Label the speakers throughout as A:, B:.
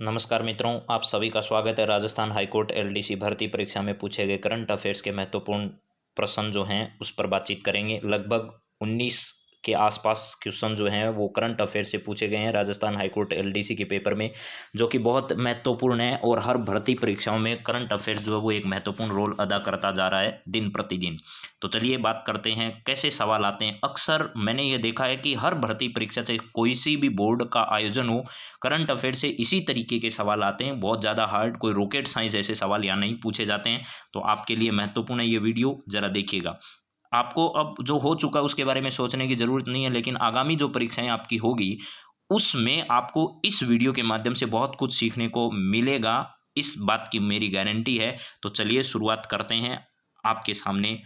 A: नमस्कार मित्रों, आप सभी का स्वागत है। राजस्थान हाईकोर्ट एलडीसी भर्ती परीक्षा में पूछे गए करंट अफेयर्स के महत्वपूर्ण प्रश्न जो हैं उस पर बातचीत करेंगे। लगभग 19 के आसपास क्वेश्चन जो हैं वो करंट अफेयर से पूछे गए हैं राजस्थान हाईकोर्ट एलडीसी के पेपर में, जो कि बहुत महत्वपूर्ण है। और हर भर्ती परीक्षाओं में करंट अफेयर्स जो है वो एक महत्वपूर्ण रोल अदा करता जा रहा है दिन प्रतिदिन। तो चलिए बात करते हैं कैसे सवाल आते हैं। अक्सर मैंने ये देखा है कि हर भर्ती परीक्षा से कोई सी भी बोर्ड का आयोजन हो, करंट अफेयर से इसी तरीके के सवाल आते हैं। बहुत ज़्यादा हार्ड, कोई रॉकेट साइंस ऐसे सवाल यहाँ नहीं पूछे जाते हैं। तो आपके लिए महत्वपूर्ण है ये वीडियो, ज़रा देखिएगा। आपको अब जो हो चुका है उसके बारे में सोचने की ज़रूरत नहीं है, लेकिन आगामी जो परीक्षाएं आपकी होगी उसमें आपको इस वीडियो के माध्यम से बहुत कुछ सीखने को मिलेगा, इस बात की मेरी गारंटी है। तो चलिए शुरुआत करते हैं। आपके सामने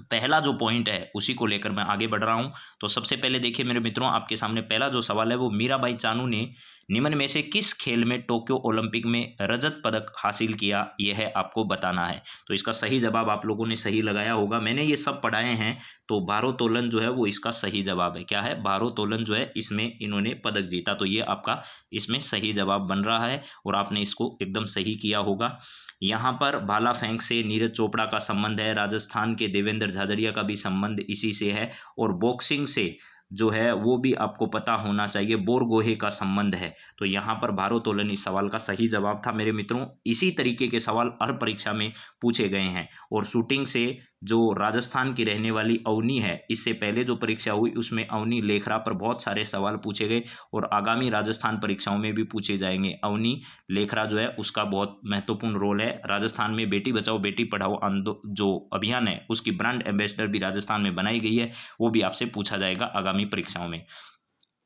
A: पहला जो पॉइंट है उसी को लेकर मैं आगे बढ़ रहा हूं। तो सबसे पहले देखिए मेरे मित्रों, आपके सामने पहला जो सवाल है वो मीराबाई चानू ने निम्न में से किस खेल में टोक्यो ओलंपिक में रजत पदक हासिल किया, यह है आपको बताना है। तो इसका सही जवाब आप लोगों ने सही लगाया होगा, मैंने ये सब पढ़ाए हैं। तो भारोत्तोलन जो है वो इसका सही जवाब है। क्या है? भारोत्तोलन जो है इसमें इन्होंने पदक जीता। तो ये आपका इसमें सही जवाब बन रहा है और आपने इसको एकदम सही किया होगा। यहाँ पर भाला फेंक से नीरज चोपड़ा का संबंध है, राजस्थान के देवेंद्र झाझड़िया का भी संबंध इसी से है, और बॉक्सिंग से जो है वो भी आपको पता होना चाहिए, बोरगोहे का संबंध है। तो यहाँ पर भारोत्तोलन इस सवाल का सही जवाब था मेरे मित्रों। इसी तरीके के सवाल हर परीक्षा में पूछे गए हैं। और शूटिंग से जो राजस्थान की रहने वाली अवनी है, इससे पहले जो परीक्षा हुई उसमें अवनी लेखरा पर बहुत सारे सवाल पूछे गए और आगामी राजस्थान परीक्षाओं में भी पूछे जाएंगे। अवनी लेखरा जो है उसका बहुत महत्वपूर्ण रोल है। राजस्थान में बेटी बचाओ बेटी पढ़ाओ जो अभियान है उसकी ब्रांड एम्बेसडर भी राजस्थान में बनाई गई है, वो भी आपसे पूछा जाएगा आगामी परीक्षाओं में।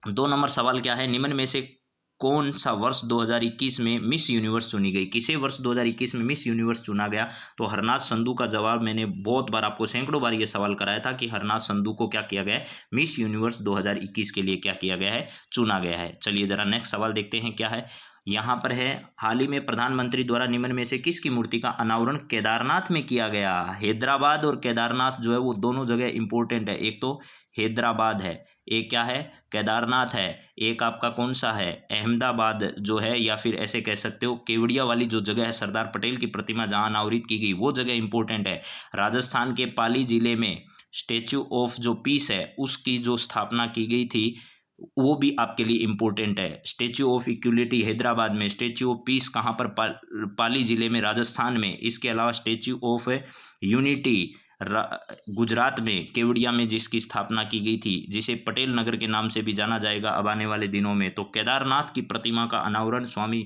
A: 2 नंबर सवाल क्या है? निम्न में से कौन सा वर्ष 2021 में मिस यूनिवर्स चुनी गई? किसे वर्ष 2021 में मिस यूनिवर्स चुना गया? तो हरनाथ संधू का जवाब मैंने बहुत बार आपको सैकड़ों बार ये सवाल कराया था कि हरनाथ संधू को क्या किया गया है, मिस यूनिवर्स 2021 के लिए क्या किया गया है, चुना गया है। चलिए जरा नेक्स्ट सवाल देखते हैं क्या है। यहाँ पर है, हाल ही में प्रधानमंत्री द्वारा निम्न में से किसकी मूर्ति का अनावरण केदारनाथ में किया गया? हैदराबाद और केदारनाथ जो है वो दोनों जगह इंपॉर्टेंट है। एक तो हैदराबाद है, एक क्या है, केदारनाथ है, एक आपका कौन सा है, अहमदाबाद जो है, या फिर ऐसे कह सकते हो केवड़िया वाली जो जगह है, सरदार पटेल की प्रतिमा जहां अनावरित की गई वो जगह इंपॉर्टेंट है। राजस्थान के पाली जिले में स्टेच्यू ऑफ जो पीस है उसकी जो स्थापना की गई थी वो भी आपके लिए इंपॉर्टेंट है। स्टेच्यू ऑफ इक्वलिटी हैदराबाद में, स्टेच्यू ऑफ पीस कहाँ पर, पाली जिले में राजस्थान में। इसके अलावा स्टेच्यू ऑफ यूनिटी गुजरात में केवड़िया में जिसकी स्थापना की गई थी, जिसे पटेल नगर के नाम से भी जाना जाएगा अब आने वाले दिनों में। तो केदारनाथ की प्रतिमा का अनावरण, स्वामी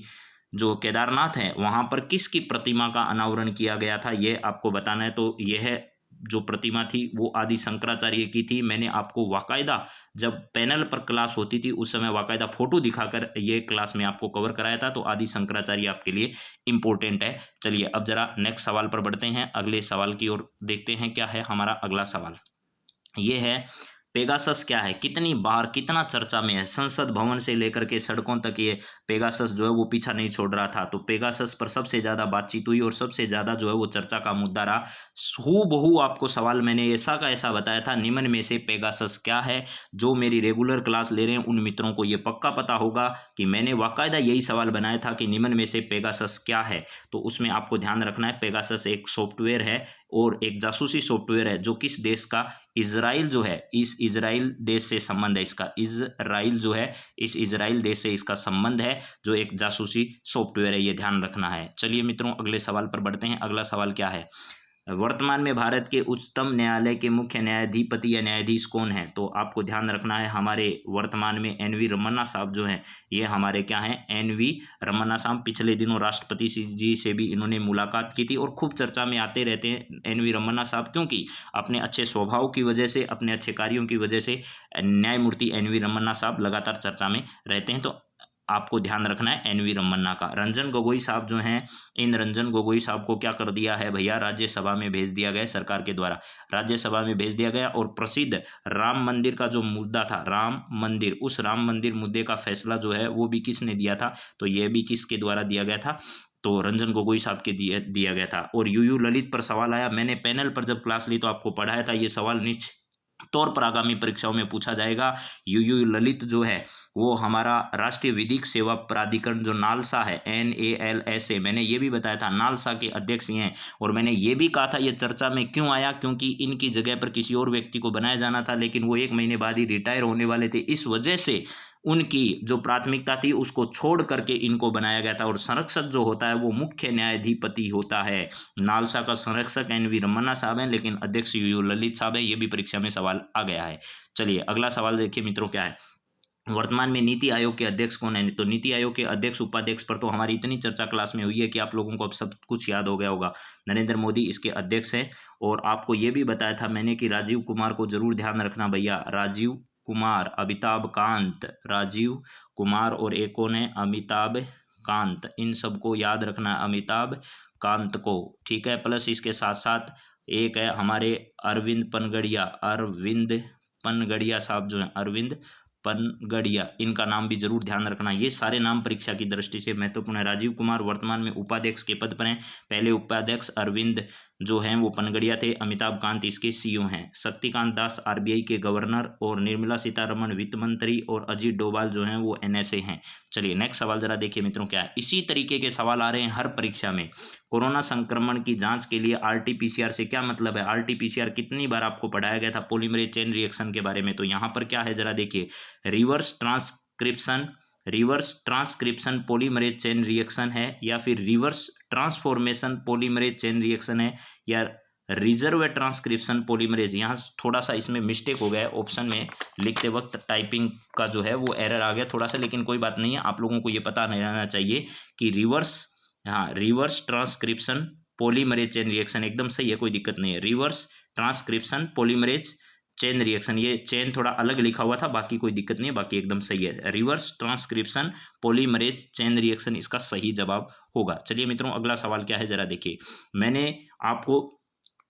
A: जो केदारनाथ है वहां पर किसकी प्रतिमा का अनावरण किया गया था, यह आपको बताना है। तो यह जो प्रतिमा थी वो आदि शंकराचार्य की थी। मैंने आपको वाकायदा जब पैनल पर क्लास होती थी उस समय वाकायदा फोटो दिखाकर ये क्लास में आपको कवर कराया था। तो आदि शंकराचार्य आपके लिए इंपॉर्टेंट है। चलिए अब जरा नेक्स्ट सवाल पर बढ़ते हैं, अगले सवाल की ओर देखते हैं क्या है हमारा अगला सवाल। ये है, पेगासस क्या है, कितनी बार कितना चर्चा में है? संसद भवन से लेकर के सड़कों तक ये पेगासस जो है वो पीछा नहीं छोड़ रहा था। तो पेगासस पर सबसे ज्यादा बातचीत हुई और सबसे ज्यादा जो है वो चर्चा का मुद्दा रहा। हूबहू आपको सवाल मैंने ऐसा का ऐसा बताया था, निम्न में से पेगासस क्या है। जो मेरी रेगुलर क्लास ले रहे हैं उन मित्रों को ये पक्का पता होगा कि मैंने वाकायदा यही सवाल बनाया था कि निम्न में से पेगासस क्या है। तो उसमें आपको ध्यान रखना है, पेगासस एक सॉफ्टवेयर है और एक जासूसी सॉफ्टवेयर है जो किस देश का, इजराइल जो है, इस इजराइल देश से संबंध है इसका। इजराइल जो है इस इजराइल देश से इसका संबंध है, जो एक जासूसी सॉफ्टवेयर है, ये ध्यान रखना है। चलिए मित्रों अगले सवाल पर बढ़ते हैं। अगला सवाल क्या है, वर्तमान में भारत के उच्चतम न्यायालय के मुख्य न्यायाधिपति या न्यायाधीश कौन है? तो आपको ध्यान रखना है, हमारे वर्तमान में एन.वी. रमन्ना साहब जो हैं, ये हमारे क्या हैं, एन.वी. रमन्ना साहब। पिछले दिनों राष्ट्रपति जी से भी इन्होंने मुलाकात की थी और खूब चर्चा में आते रहते हैं एन.वी. रमन्ना साहब, क्योंकि अपने अच्छे स्वभाव की वजह से, अपने अच्छे कार्यों की वजह से न्यायमूर्ति एन.वी. रमन्ना साहब लगातार चर्चा में रहते हैं। तो आपको ध्यान रखना है एन.वी. रमन्ना का। रंजन गोगोई साहब जो हैं, इन रंजन गोगोई साहब को क्या कर दिया है भैया, राज्यसभा में भेज दिया गया, सरकार के द्वारा राज्यसभा में भेज दिया गया। और प्रसिद्ध राम मंदिर का जो मुद्दा था, राम मंदिर, उस राम मंदिर मुद्दे का फैसला जो है वो भी किसने दिया था? तो ये भी किसके द्वारा दिया गया था? तो रंजन गोगोई साहब के दिया गया था। और यूयू ललित पर सवाल आया, मैंने पैनल पर जब क्लास ली तो आपको पढ़ाया था, ये सवाल तौर पर आगामी परीक्षाओं में पूछा जाएगा। यूयू ललित जो है वो हमारा राष्ट्रीय विधिक सेवा प्राधिकरण जो नालसा है, NALSA, मैंने ये भी बताया था नालसा के अध्यक्ष ही हैं। और मैंने ये भी कहा था ये चर्चा में क्यों आया, क्योंकि इनकी जगह पर किसी और व्यक्ति को बनाया जाना था, लेकिन वो 1 महीने बाद ही रिटायर होने वाले थे। इस वजह से उनकी जो प्राथमिकता थी उसको छोड़ करके इनको बनाया गया था। और संरक्षक जो होता है वो मुख्य न्यायाधिपति होता है। नालसा का संरक्षक NV रमन्ना साहब हैं, लेकिन अध्यक्ष यूयू ललित साहब है। ये भी परीक्षा में सवाल आ गया है। चलिए अगला सवाल देखिए मित्रों क्या है, वर्तमान में नीति आयोग के अध्यक्ष कौन है। तो नीति आयोग के अध्यक्ष उपाध्यक्ष पर तो हमारी इतनी चर्चा क्लास में हुई है कि आप लोगों को अब सब कुछ याद हो गया होगा। नरेंद्र मोदी इसके अध्यक्ष हैं। और आपको ये भी बताया था मैंने कि राजीव कुमार को जरूर ध्यान रखना भैया, राजीव कुमार, अमिताभ कांत, राजीव कुमार और एक कौन है, अमिताभ कांत, इन सबको याद रखना, अमिताभ कांत को, ठीक है। प्लस इसके साथ साथ एक है हमारे अरविंद पनगड़िया, अरविंद पनगड़िया साहब जो है, अरविंद पनगड़िया, इनका नाम भी जरूर ध्यान रखना। ये सारे नाम परीक्षा की दृष्टि से महत्वपूर्ण है। राजीव कुमार वर्तमान में उपाध्यक्ष के पद पर हैं। पहले उपाध्यक्ष अरविंद जो हैं वो पनगड़िया थे। अमिताभ कांत इसके CEO हैं। शक्तिकांत दास RBI के गवर्नर, और निर्मला सीतारमण वित्त मंत्री, और अजीत डोभाल जो हैं वो NSA हैं। चलिए नेक्स्ट सवाल जरा देखिए मित्रों क्या है। इसी तरीके के सवाल आ रहे हैं हर परीक्षा में। कोरोना संक्रमण की जांच के लिए RT-PCR से क्या मतलब है, RT-PCR कितनी बार आपको पढ़ाया गया था पॉलीमरेज चेन रिएक्शन के बारे में। तो यहाँ पर क्या है जरा देखिए, reverse transcription polymerase chain reaction है, या फिर reverse transformation polymerase chain reaction है, या रिजर्व ट्रांसक्रिप्शन पॉलीमरेज। यहाँ थोड़ा सा इसमें मिस्टेक हो गया है, ऑप्शन में लिखते वक्त टाइपिंग का जो है वो एरर आ गया थोड़ा सा, लेकिन कोई बात नहीं है। आप लोगों को ये पता नहीं रहना चाहिए कि reverse transcription polymerase chain reaction एकदम सही है, कोई दिक्कत नहीं है। Reverse transcription polymerase chain reaction, ये चेन थोड़ा अलग लिखा हुआ था, बाकी कोई दिक्कत नहीं है, बाकी एकदम सही है। Reverse transcription polymerase chain reaction इसका सही जवाब होगा। चलिए मित्रों अगला सवाल क्या है जरा देखिए। मैंने आपको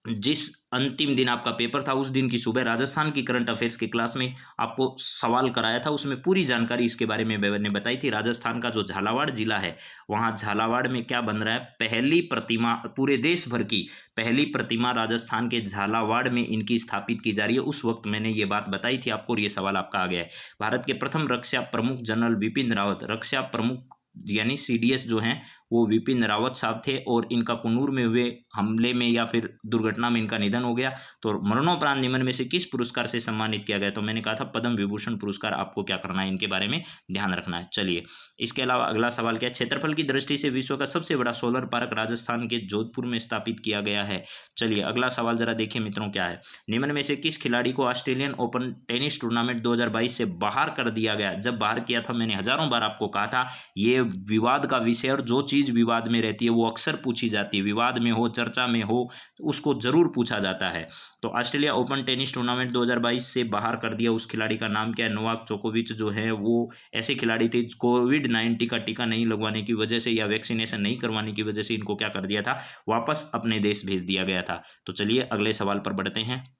A: जिस अंतिम दिन आपका पेपर था उस दिन की सुबह राजस्थान की करंट अफेयर्स की क्लास में आपको सवाल कराया था, उसमें पूरी जानकारी इसके बारे में मैंने बताई थी। राजस्थान का जो झालावाड़ जिला है, वहाँ झालावाड़ में क्या बन रहा है, पहली प्रतिमा, पूरे देश भर की पहली प्रतिमा राजस्थान के झालावाड़ में इनकी स्थापित की जा रही है। उस वक्त मैंने ये बात बताई थी आपको, और ये सवाल आपका आ गया है। भारत के प्रथम रक्षा प्रमुख जनरल बिपिन रावत, रक्षा प्रमुख यानी CDS जो हैं वो विपिन रावत साहब थे, और इनका कुन्नूर में हुए हमले में या फिर दुर्घटना में इनका निधन हो गया। तो मरणोपरांत निम्न में से किस पुरस्कार से सम्मानित किया गया। तो मैंने कहा था पद्म विभूषण पुरस्कार। आपको क्या करना है, इनके बारे में ध्यान रखना है। चलिए इसके अलावा अगला सवाल क्या है, क्षेत्रफल की दृष्टि से विश्व का सबसे बड़ा सोलर पार्क राजस्थान के जोधपुर में स्थापित किया गया है। चलिए अगला सवाल जरा देखिए मित्रों क्या है, निम्न में से किस खिलाड़ी को ऑस्ट्रेलियन ओपन टेनिस टूर्नामेंट 2022 से बाहर कर दिया गया। जब बाहर किया था मैंने हजारों बार आपको कहा था ये विवाद का विषय, और जो चीज विवाद में रहती है वो अक्सर पूछी जाती है, विवाद में हो, चर्चा में हो, उसको जरूर पूछा जाता है। तो ऑस्ट्रेलिया ओपन टेनिस टूर्नामेंट 2022 से बाहर कर दिया, उस खिलाड़ी का नाम क्या है, नोवाक जोकोविच जो है वो ऐसे खिलाड़ी थे कोविड-19 का टीका नहीं लगवाने की वजह से या वैक्सीनेशन नहीं करवाने की वजह से इनको क्या कर दिया था, वापस अपने देश भेज दिया गया था। तो चलिए अगले सवाल पर बढ़ते हैं।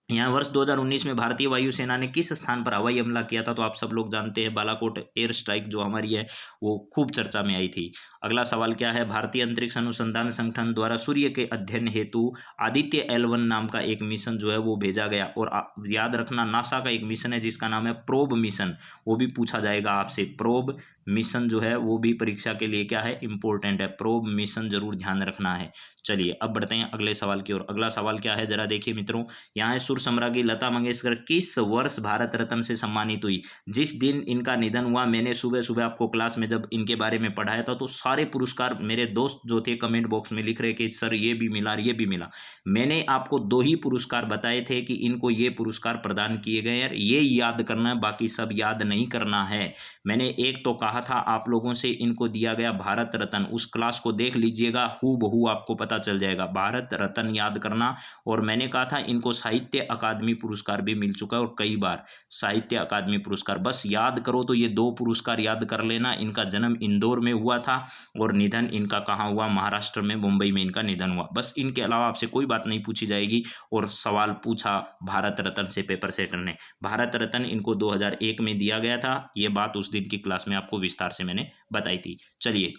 A: यहाँ वर्ष 2019 में भारतीय वायुसेना ने किस स्थान पर हवाई हमला किया था। तो आप सब लोग जानते हैं बालाकोट एयर स्ट्राइक जो हमारी है वो खूब चर्चा में आई थी। अगला सवाल क्या है, भारतीय अंतरिक्ष अनुसंधान संगठन द्वारा सूर्य के अध्ययन हेतु आदित्य L1 नाम का एक मिशन जो है वो भेजा गया। और याद रखना नासा का एक मिशन है जिसका नाम है प्रोब मिशन, वो भी पूछा जाएगा आपसे। प्रोब मिशन जो है वो भी परीक्षा के लिए क्या है, इंपॉर्टेंट है। प्रोब मिशन जरूर ध्यान रखना है। चलिए अब बढ़ते हैं अगले सवाल की ओर। अगला सवाल क्या है जरा देखिए मित्रों, यहाँ है सुर सम्राज्ञी लता मंगेशकर किस वर्ष भारत रत्न से सम्मानित हुई। जिस दिन इनका निधन हुआ मैंने सुबह सुबह आपको क्लास में जब इनके बारे में पढ़ाया था तो सारे पुरस्कार मेरे दोस्त जो थे कमेंट बॉक्स में लिख रहे कि सर ये भी मिला, ये भी मिला। मैंने आपको 2 ही पुरस्कार बताए थे कि इनको ये पुरस्कार प्रदान किए गए हैं, ये याद करना है, बाकी सब याद नहीं करना है। मैंने एक तो कहा था आप लोगों से इनको दिया गया भारत रत्न, उस क्लास को देख लीजिएगा, हूबहू आपको पता चल जाएगा। भारत रत्न याद करना। और मैंने कहा था इनको साहित्य अकादमी पुरस्कार भी मिल चुका है, और कई बार साहित्य अकादमी पुरस्कार। बस याद करो तो ये 2 पुरस्कार याद कर लेना। इनका जन्म इंदौर में हुआ था और निधन इनका कहाँ हुआ, महाराष्ट्र में, मुंबई में इनका निधन हुआ। बस इनके अलावा आपसे कोई बात नहीं पूछी जाएगी। और सवाल पूछा भारत रत्न से पेपर सेटर ने, भारत रत्न इनको 2001 में दिया गया था। ये बात उस दिन की क्लास में आपको विस्तार से मैंने बताई थी। चलिए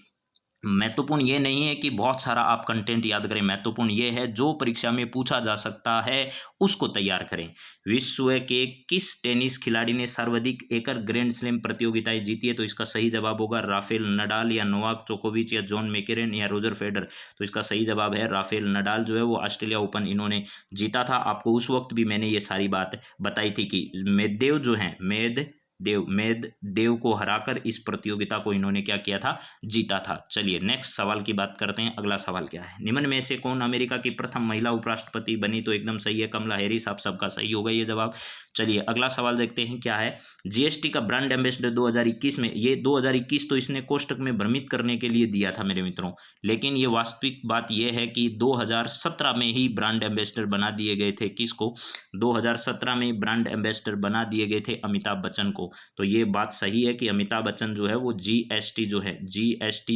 A: महत्वपूर्ण ये नहीं है कि बहुत सारा आप कंटेंट याद करें, महत्वपूर्ण ये है जो परीक्षा में पूछा जा सकता है उसको तैयार करें। विश्व के किस टेनिस खिलाड़ी ने सर्वाधिक एकल ग्रैंड स्लैम प्रतियोगिताएं जीती है? तो इसका सही जवाब होगा राफेल नडाल या नोवाक जोकोविच या जॉन मेकेरन या रोजर फेडरर। तो इसका सही जवाब है राफेल नडाल जो है वो ऑस्ट्रेलिया ओपन इन्होंने जीता था। आपको उस वक्त भी मैंने ये सारी बात बताई थी कि मेददेव जो है मेददेव को हराकर इस प्रतियोगिता को इन्होंने क्या किया था, जीता था। चलिए नेक्स्ट सवाल की बात करते हैं। अगला सवाल क्या है, निम्न में से कौन अमेरिका की प्रथम महिला उपराष्ट्रपति बनी? तो एकदम सही है कमला हैरिस, आप सबका सही होगा ये जवाब। चलिए अगला सवाल देखते हैं क्या है। जीएसटी का ब्रांड एम्बेसडर 2021 में, ये 2021 तो इसने कोष्टक में भ्रमित करने के लिए दिया था मेरे मित्रों, लेकिन ये वास्तविक बात यह है कि 2017 में ही ब्रांड एम्बेसडर बना दिए गए थे। किसको? 2017 में ब्रांड एम्बेसडर बना दिए गए थे अमिताभ बच्चन को। तो ये बात सही है कि अमिताभ बच्चन जो है वो जीएसटी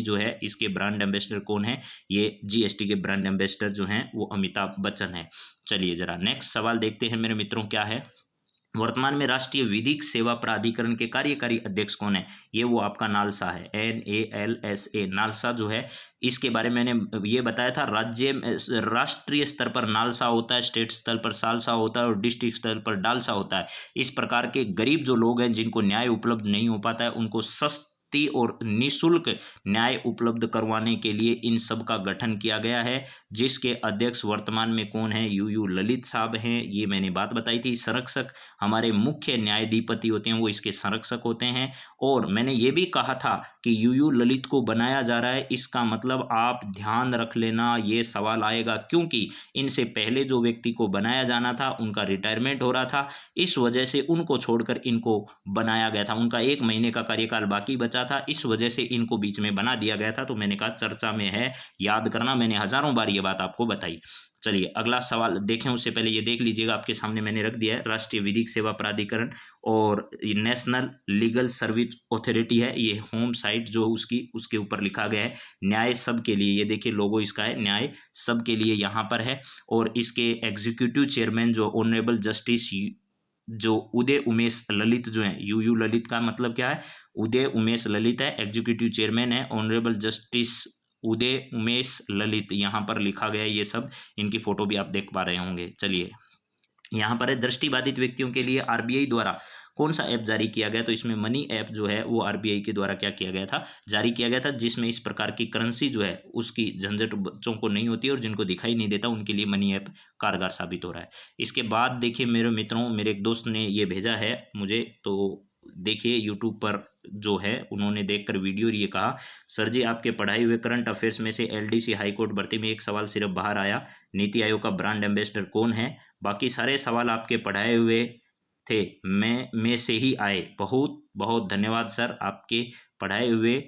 A: जो है इसके ब्रांड एम्बेसडर कौन है? ये जीएसटी के ब्रांड एम्बेसडर जो हैं वो अमिताभ बच्चन है। चलिए जरा नेक्स्ट सवाल देखते हैं मेरे मित्रों क्या है। वर्तमान में राष्ट्रीय विधिक सेवा प्राधिकरण के कार्यकारी अध्यक्ष कौन है? ये वो आपका नालसा है, NALSA। नालसा जो है इसके बारे में मैंने ये बताया था, राष्ट्रीय स्तर पर नालसा होता है, स्टेट स्तर पर सालसा होता है और डिस्ट्रिक्ट स्तर पर डालसा होता है। इस प्रकार के गरीब जो लोग हैं जिनको न्याय उपलब्ध नहीं हो पाता है उनको सस्ती और निःशुल्क न्याय उपलब्ध करवाने के लिए इन सब का गठन किया गया है, जिसके अध्यक्ष वर्तमान में कौन है? UU ललित साहब हैं। ये मैंने बात बताई थी। संरक्षक हमारे मुख्य न्यायाधिपति होते हैं वो इसके संरक्षक होते हैं। और मैंने ये भी कहा था कि UU ललित को बनाया जा रहा है, इसका मतलब आप ध्यान रख लेना ये सवाल आएगा, क्योंकि इनसे पहले जो व्यक्ति को बनाया जाना था उनका रिटायरमेंट हो रहा था, इस वजह से उनको छोड़कर इनको बनाया गया था। उनका 1 महीने का कार्यकाल बाकी बचा था, इस वजह से इनको बीच में बना दिया गया था। तो मैंने कहा चर्चा में है, याद करना, मैंने हजारों बार ये बात आपको बताई। चलिए अगला सवाल देखें, उससे पहले ये देख लीजिएगा, आपके सामने मैंने रख दिया है राष्ट्रीय विधिक सेवा प्राधिकरण और नेशनल लीगल सर्विस अथॉरिटी है, ये होम साइट जो उसके ऊपर लिखा गया है न्याय सब के लिए। ये देखिए लोगो इसका है, न्याय सब के लिए यहाँ पर है। और इसके एग्जीक्यूटिव चेयरमैन जो ऑनरेबल जस्टिस जो उदय उमेश ललित जो है, UU ललित का मतलब क्या है? उदय उमेश ललित है, एग्जीक्यूटिव चेयरमैन है ऑनरेबल जस्टिस उदय उमेश ललित, यहाँ पर लिखा गया है ये सब। इनकी फोटो भी आप देख पा रहे होंगे। चलिए यहाँ पर है दृष्टिबाधित व्यक्तियों के लिए RBI द्वारा कौन सा ऐप जारी किया गया? तो इसमें मनी ऐप जो है वो RBI के द्वारा क्या किया गया था? जारी किया गया था, जिसमें इस प्रकार की करेंसी जो है उसकी झंझट बच्चों को नहीं होती और जिनको दिखाई नहीं देता उनके लिए मनी ऐप कारगर साबित हो रहा है। इसके बाद देखिए मेरे मित्रों, मेरे एक दोस्त ने ये भेजा है मुझे, तो देखिए यूट्यूब पर जो है उन्होंने देखकर वीडियो और ये कहा, सर जी आपके पढ़ाई हुए करंट अफेयर्स में से LDC हाईकोर्ट भर्ती में एक सवाल सिर्फ बाहर आया, नीति आयोग का ब्रांड एम्बेसडर कौन है? बाकी सारे सवाल आपके पढ़ाए हुए थे में से ही आए। बहुत बहुत धन्यवाद सर, आपके पढ़ाए हुए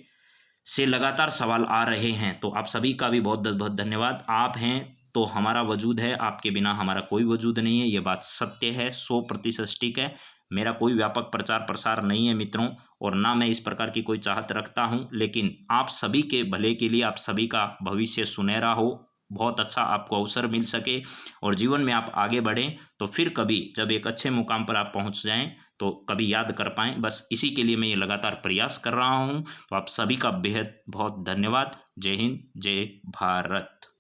A: से लगातार सवाल आ रहे हैं, तो आप सभी का भी बहुत बहुत धन्यवाद। आप हैं तो हमारा वजूद है, आपके बिना हमारा कोई वजूद नहीं है, ये बात सत्य है, 100% सटीक है। मेरा कोई व्यापक प्रचार प्रसार नहीं है मित्रों, और ना मैं इस प्रकार की कोई चाहत रखता हूं, लेकिन आप सभी के भले के लिए, आप सभी का भविष्य सुनहरा हो, बहुत अच्छा आपको अवसर मिल सके और जीवन में आप आगे बढ़ें, तो फिर कभी जब एक अच्छे मुकाम पर आप पहुंच जाएं तो कभी याद कर पाएं। बस इसी के लिए मैं ये लगातार प्रयास कर रहा हूं। तो आप सभी का बेहद बहुत धन्यवाद। जय हिंद, जय भारत।